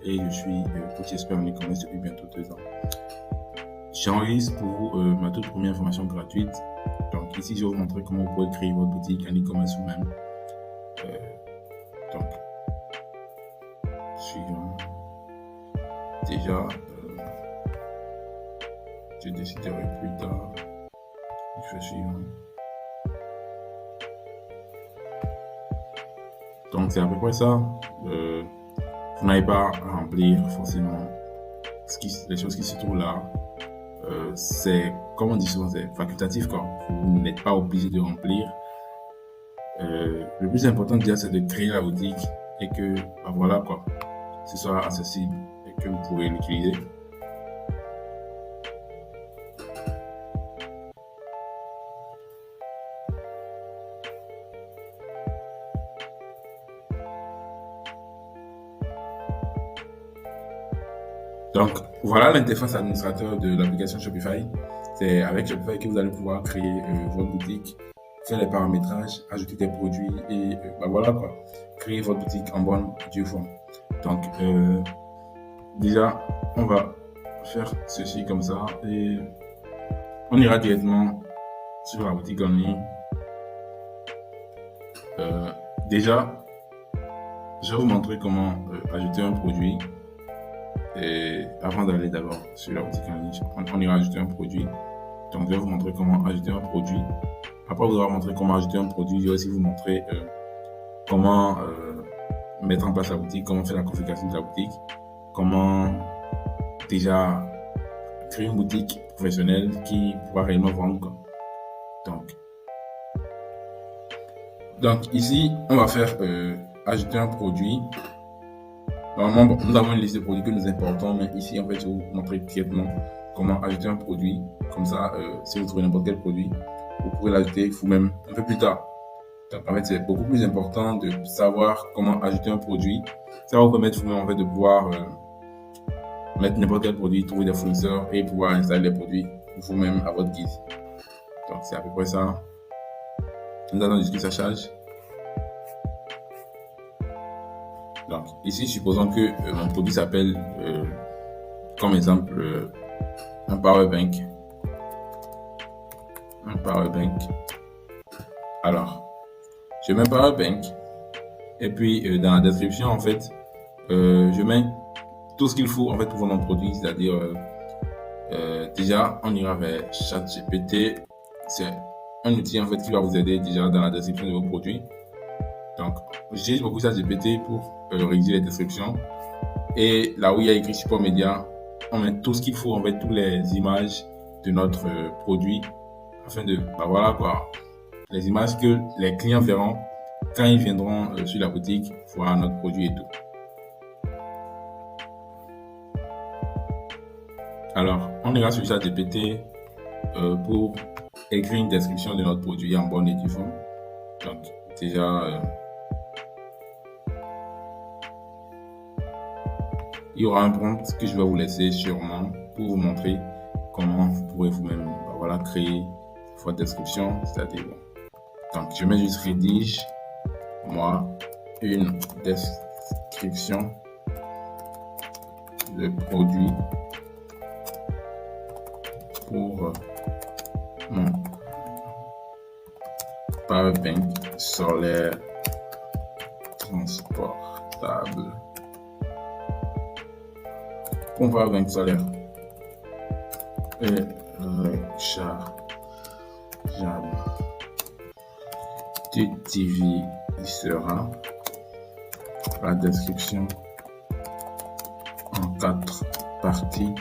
Et je suis coach expert en e-commerce depuis bientôt 2 ans. J'enregistre pour vous ma toute première formation gratuite. Donc ici, je vais vous montrer comment vous pouvez créer votre boutique en e-commerce vous-même. Donc, suivant. Déjà, je déciderai plus tard. Je fais suivant. Donc c'est à peu près ça. Vous n'avez pas à remplir forcément les choses qui se trouvent là. C'est, comme on dit souvent, c'est facultatif quoi. Vous n'êtes pas obligé de remplir. Le plus important déjà, c'est de créer la boutique et que, voilà quoi, ce soit accessible et que vous pourrez l'utiliser. Donc, voilà l'interface administrateur de l'application Shopify. C'est avec Shopify que vous allez pouvoir créer votre boutique, faire les paramétrages, ajouter des produits et voilà quoi, créer votre boutique en bonne et due forme. Donc, déjà, on va faire ceci comme ça et on ira directement sur la boutique en ligne. Déjà, je vais vous montrer comment ajouter un produit. Et avant d'aller d'abord sur la boutique en ligne, on ira ajouter un produit. Donc, je vais vous montrer comment ajouter un produit. Après vous avoir montré comment ajouter un produit, je vais aussi vous montrer comment mettre en place la boutique, comment faire la configuration de la boutique, comment déjà créer une boutique professionnelle qui pourra réellement vendre. Donc ici, on va faire ajouter un produit. Normalement, nous avons une liste de produits que nous importons, mais ici, en fait, je vais vous montrer directement comment ajouter un produit. Comme ça, si vous trouvez n'importe quel produit, vous pourrez l'ajouter vous-même un peu plus tard. Donc, en fait, c'est beaucoup plus important de savoir comment ajouter un produit. Ça va vous permettre vous-même, en fait, de pouvoir mettre n'importe quel produit, trouver des fournisseurs et pouvoir installer les produits vous-même à votre guise. Donc, c'est à peu près ça. Nous allons juste que ça charge. Donc, ici, supposons que mon produit s'appelle, comme exemple, un power bank. Un power bank. Alors, je mets power bank. Et puis, dans la description, en fait, je mets tout ce qu'il faut, en fait, pour vendre mon produit. C'est-à-dire, déjà, on ira vers ChatGPT. C'est un outil, en fait, qui va vous aider déjà dans la description de vos produits. Donc, j'utilise beaucoup ChatGPT pour rédiger les descriptions. Et là où il y a écrit support média, on met tout ce qu'il faut, en fait, toutes les images de notre produit, afin de, voilà quoi, les images que les clients verront quand ils viendront sur la boutique voir notre produit et tout. Alors, on ira sur ChatGPT pour écrire une description de notre produit en bonne et due forme. Donc, déjà, il y aura un prompt que je vais vous laisser sûrement pour vous montrer comment vous pourrez vous-même créer votre description. C'est-à-dire, donc je mets juste rédige, moi, une description de produit pour mon power bank solaire transportable. On va avec solaire et rechargeable. Du TV, il sera la description en 4 parties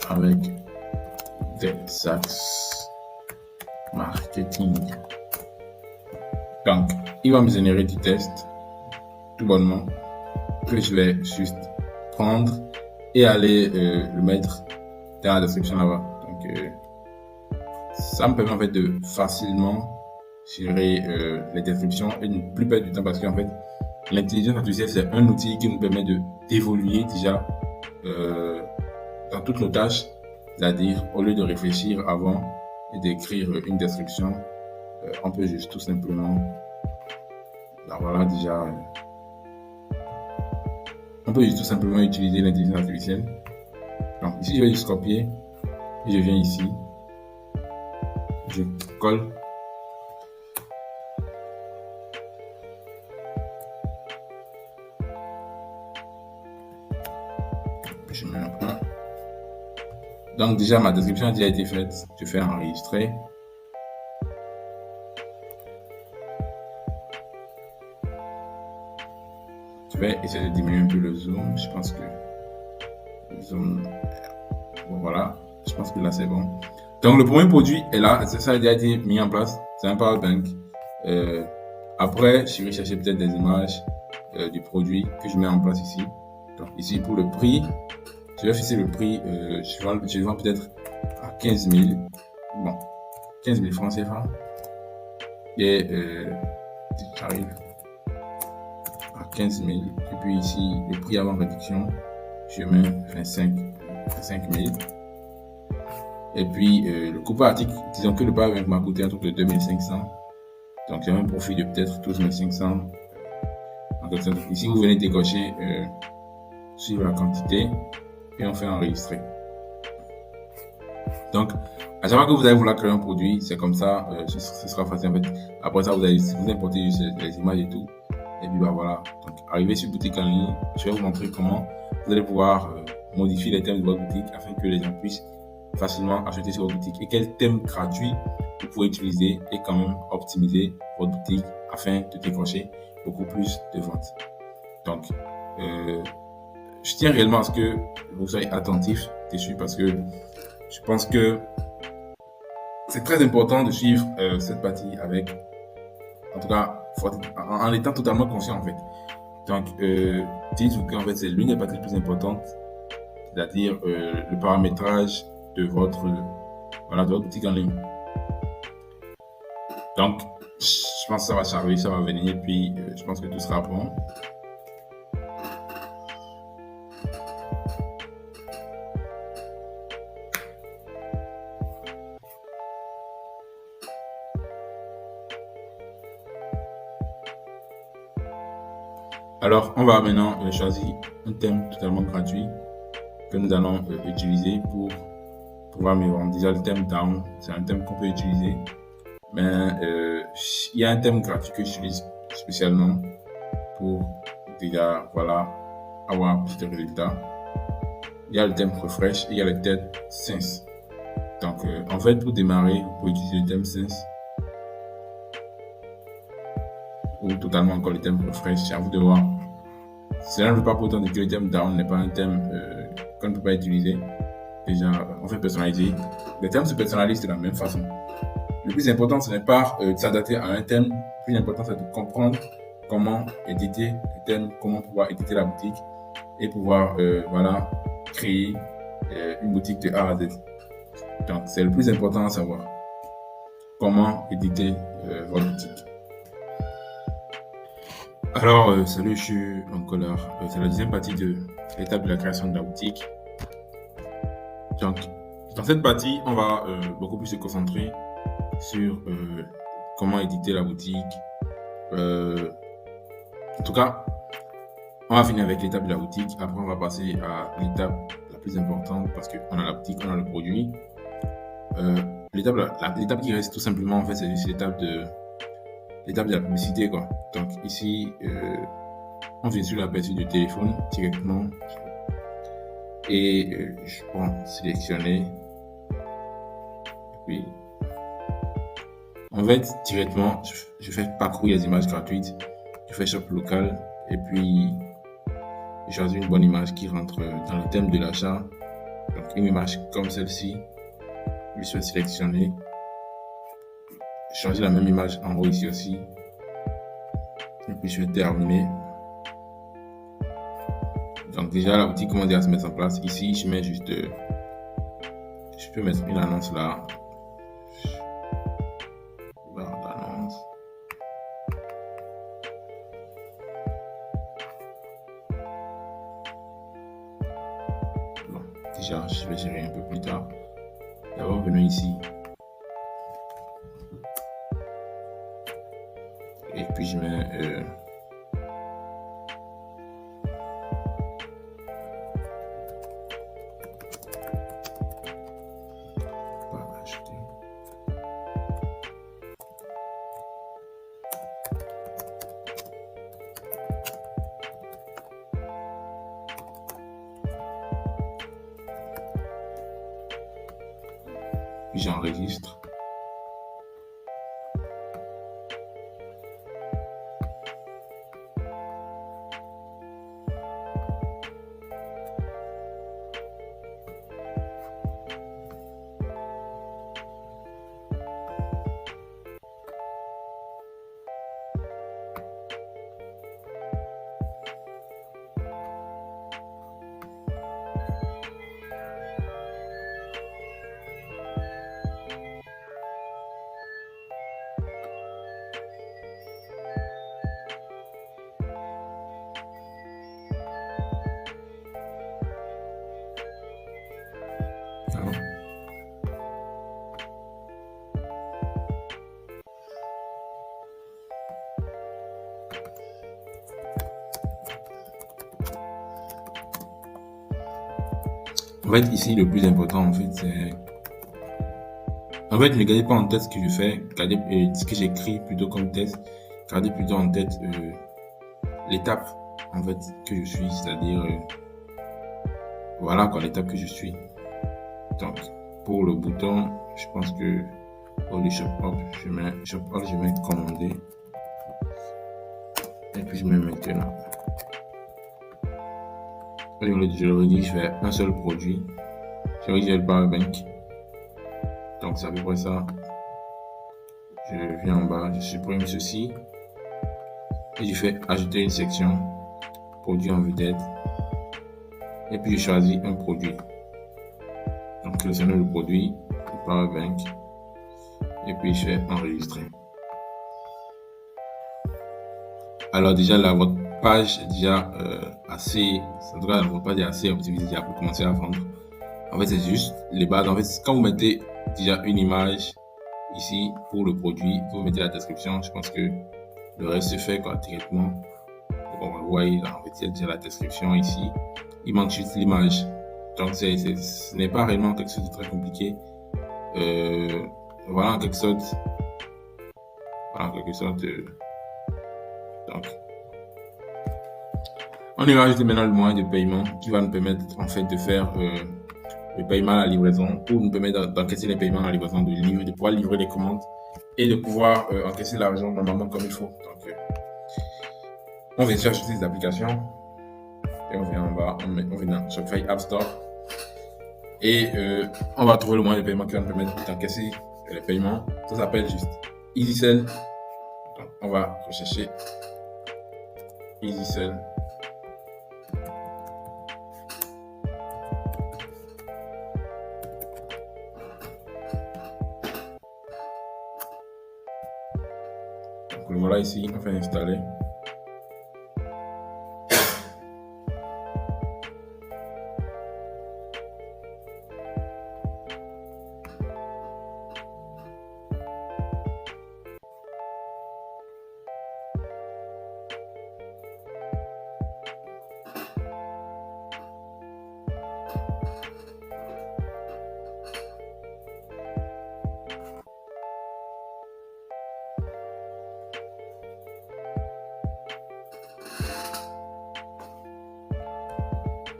avec des axes marketing. Donc, il va me générer du test tout bonnement que je vais juste prendre et aller le mettre dans la description là-bas. Donc, ça me permet en fait de facilement gérer les descriptions et de ne plus perdre du temps parce qu'en fait, l'intelligence artificielle, c'est un outil qui nous permet d'évoluer déjà dans toutes nos tâches. C'est-à-dire, au lieu de réfléchir avant et d'écrire une description, on peut juste tout simplement, déjà, On peut tout simplement utiliser l'intelligence artificielle. Donc ici, je vais juste copier. Et je viens ici. Je colle. Je mets un point. Donc déjà, ma description a déjà été faite. Je fais enregistrer. Je vais essayer de diminuer un peu le zoom. Je pense que le zoom... Bon, voilà. Je pense que là, c'est bon. Donc, le premier produit est là. Ça a déjà été mis en place. C'est un power bank. Après, je vais chercher peut-être des images du produit que je mets en place ici. Donc, ici, pour le prix, je vais fixer le prix. Je vends peut-être à 15 000. Bon, 15 000 francs CFA. Et j'arrive à 15 000. Et puis ici, le prix avant réduction, je mets 25 000. Et puis, le coupon article, disons que le power bank m'a coûté un truc de 2500. Donc, j'ai un profit de peut-être 12 500. Ici, vous venez décocher suivre la quantité et on fait enregistrer. Donc, à chaque fois que vous allez vouloir créer un produit, c'est comme ça, ce sera facile en fait. Après ça, vous importez juste les images et tout. Et puis bah voilà. Donc, arrivé sur boutique en ligne, je vais vous montrer comment vous allez pouvoir modifier les thèmes de votre boutique afin que les gens puissent facilement acheter sur votre boutique et quel thème gratuit vous pouvez utiliser et quand même optimiser votre boutique afin de décrocher beaucoup plus de ventes. Donc, je tiens réellement à ce que vous soyez attentifs dessus parce que je pense que c'est très important de suivre cette partie avec, en tout cas, en étant totalement conscient en fait. Donc, dites-vous qu'en fait, c'est l'une des parties les plus importantes, c'est-à-dire le paramétrage de votre boutique en ligne. Donc, je pense que ça va s'arriver, ça va venir, puis je pense que tout sera bon. Alors, on va maintenant choisir un thème totalement gratuit que nous allons utiliser pour pouvoir mieux vendre. Déjà, le thème down, c'est un thème qu'on peut utiliser. Mais il y a un thème gratuit que j'utilise spécialement pour déjà, voilà, avoir plus de résultats. Il y a le thème refresh et il y a le thème sense. Donc, en fait, pour démarrer, vous pouvez utiliser le thème sense ou totalement encore le thème refresh. C'est à vous de voir. Cela ne veut pas pour autant dire que le thème down n'est pas un thème qu'on ne peut pas utiliser. Déjà, on fait personnaliser. Les thèmes se personnalisent de la même façon. Le plus important, ce n'est pas de s'adapter à un thème. Le plus important, c'est de comprendre comment éditer le thème, comment pouvoir éditer la boutique et pouvoir voilà, créer une boutique de A à Z. Donc, c'est le plus important à savoir. Comment éditer votre boutique. Alors, salut, je suis Oncolor. C'est la deuxième partie de l'étape de la création de la boutique. Donc, dans cette partie, on va beaucoup plus se concentrer sur comment éditer la boutique. En tout cas, on va finir avec l'étape de la boutique. Après, on va passer à l'étape la plus importante parce qu'on a la boutique, on a le produit. L'étape qui reste tout simplement, en fait, c'est l'étape de la publicité, quoi. Donc ici, on vient sur l'aperçu du téléphone directement et je prends sélectionner. Puis, en fait, directement, je fais parcourir les images gratuites. Je fais shop local et puis je choisis une bonne image qui rentre dans le thème de l'achat. Donc une image comme celle-ci, je vais sélectionner. Je choisis la même image en haut ici aussi. Et puis je vais terminer. Donc déjà la boutique commence à se mettre en place. Ici je mets juste, je peux mettre une annonce là. L'annonce. Bon, déjà je vais gérer un peu plus tard. D'abord venons ici. Et puis je mets puis j'enregistre. Alors, en fait, ici, le plus important, en fait, c'est... En fait, ne gardez pas en tête ce que je fais, gardez ce que j'écris plutôt comme test, gardez plutôt en tête l'étape, en fait, que je suis, c'est-à-dire, voilà, quoi, l'étape que je suis. Donc, pour le bouton, je pense que au lieu de shop up, je mets commander, et puis je mets maintenant. Et je le redis, je fais un seul produit, je redis le power bank. Donc c'est à peu près ça. Je viens en bas, je supprime ceci et je fais ajouter une section produit en vedette et puis je choisis un produit. Donc je sélectionne le produit, le power bank et puis je fais enregistrer. Alors déjà là, votre page est déjà assez, en tout cas votre page est assez optimisée déjà pour commencer à vendre. En fait, c'est juste les bases. En fait, quand vous mettez déjà une image ici pour le produit, vous mettez la description, je pense que le reste se fait quoi, directement. Donc, on va voir, en fait, il y a déjà la description ici. Il manque juste l'image. Donc, ce n'est pas réellement quelque chose de très compliqué. Voilà, en quelque sorte. Donc, on ira ajouter maintenant le moyen de paiement qui va nous permettre en fait de faire le paiement à la livraison pour nous permettre d'encaisser les paiements à la livraison, de pouvoir livrer les commandes et de pouvoir encaisser l'argent normalement comme il faut. Donc, on vient chercher ces applications et on vient en bas, on vient dans Shopify App Store et on va trouver le moyen de paiement qui va nous permettre d'encaisser les paiements. Ça s'appelle juste EasySell. Donc, on va rechercher EasySell. Donc voilà ici, on fait installer.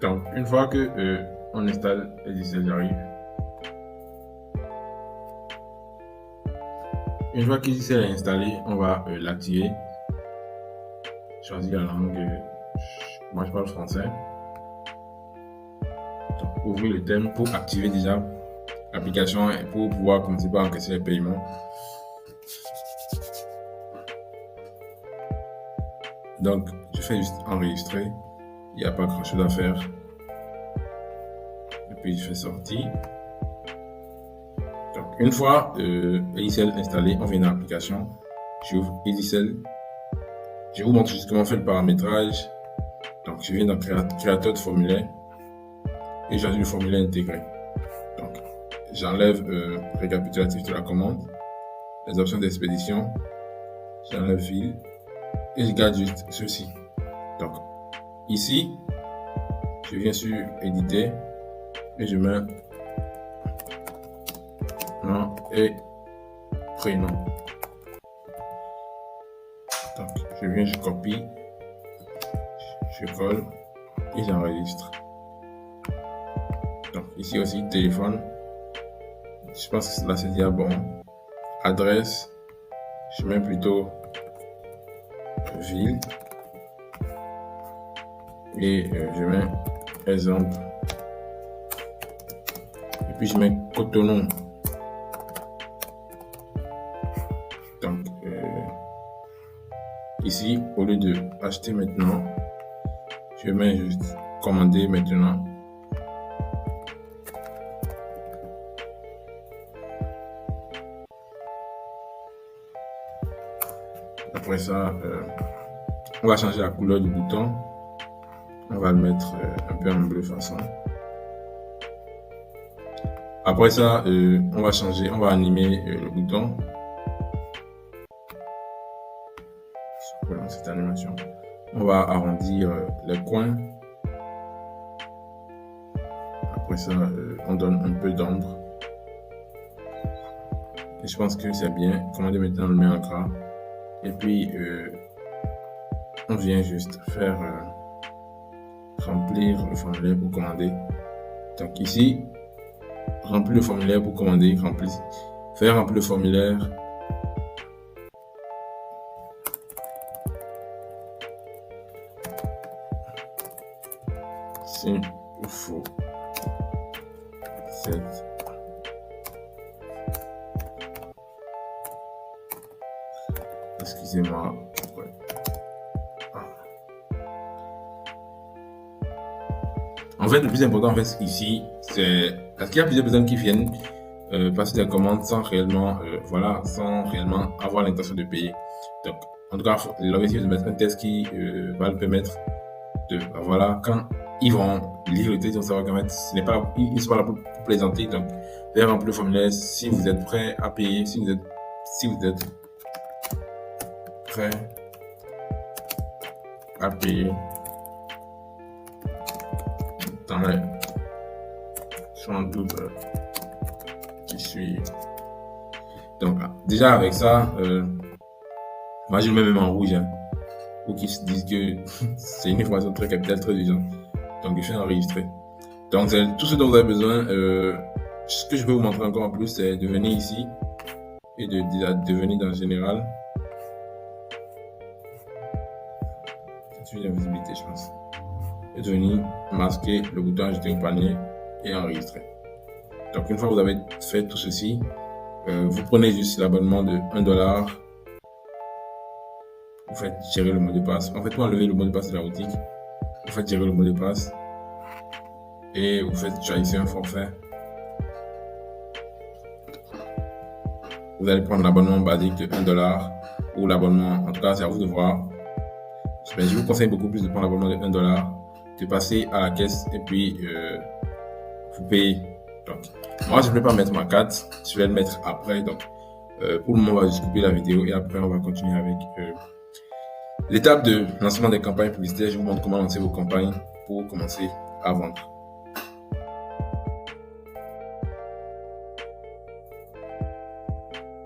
Donc, une fois que on installe EasySell, j'arrive. Une fois qu'EasySell est installé, on va l'activer. Choisir la langue. Moi, je parle français. Donc, ouvrir le thème pour activer déjà l'application et pour pouvoir commencer par encaisser les paiements. Donc, je fais juste enregistrer. Il n'y a pas grand chose à faire. Et puis je fais sortir. Donc une fois EasySell installé, on vient dans l'application. J'ouvre EasySell. Je vous montre juste comment on fait le paramétrage. Donc je viens dans créateur de formulaire et j'ajoute le formulaire intégré. Donc j'enlève récapitulatif de la commande, les options d'expédition, j'enlève ville et je garde juste ceci. Donc ici, je viens sur éditer et je mets nom et prénom. Donc, je viens, je copie, je colle et j'enregistre. Donc, ici aussi, téléphone. Je pense que là c'est déjà bon. Adresse, je mets plutôt ville. Et je mets exemple. Et puis je mets Cotonou. Donc ici, au lieu de acheter maintenant, je mets juste commander maintenant. Après ça, on va changer la couleur du bouton. On va le mettre un peu en bleu façon. Après ça, on va animer le bouton. Dans cette animation, on va arrondir les coins. Après ça, on donne un peu d'ombre. Et je pense que c'est bien. Commander maintenant, on le met en gras. Et puis, on vient juste faire remplir le formulaire pour commander. Donc ici, remplir le formulaire pour commander, faire remplir le formulaire. S'il faut cette excusez-moi. Ouais. En fait, le plus important en fait ici, c'est parce qu'il y a plusieurs personnes qui viennent passer des commandes sans réellement avoir l'intention de payer. Donc, en tout cas, l'objectif est de mettre un test qui va le permettre de quand ils vont lire le test, ils vont savoir qu'en fait, ils ne sont pas là pour plaisanter. Donc, faire remplir le formulaire si vous êtes prêt à payer, si vous êtes prêt à payer dans les 112 heures qui suivent. Donc, déjà avec ça, moi je le mets même en rouge pour qu'ils se disent que c'est une information très capitale, très urgente. Donc, je fais enregistrer. Donc, c'est tout ce dont vous avez besoin. Ce que je peux vous montrer encore en plus, c'est de venir ici et de venir dans Général. C'est une invisibilité, je pense. Et de venir masquer le bouton ajouter au panier et enregistrer. Donc, une fois que vous avez fait tout ceci, vous prenez juste l'abonnement de $1. Vous faites gérer le mot de passe. En fait, pour enlever le mot de passe de la boutique, vous faites gérer le mot de passe et vous faites choisir un forfait. Vous allez prendre l'abonnement basique de $1 ou l'abonnement, en tout cas, c'est à vous de voir. Mais je vous conseille beaucoup plus de prendre l'abonnement de $1, de passer à la caisse et puis vous payez. Donc, moi, je ne vais pas mettre ma carte, je vais le mettre après. Donc, pour le moment, on va juste couper la vidéo et après, on va continuer avec l'étape de lancement des campagnes publicitaires. Je vous montre comment lancer vos campagnes pour commencer à vendre.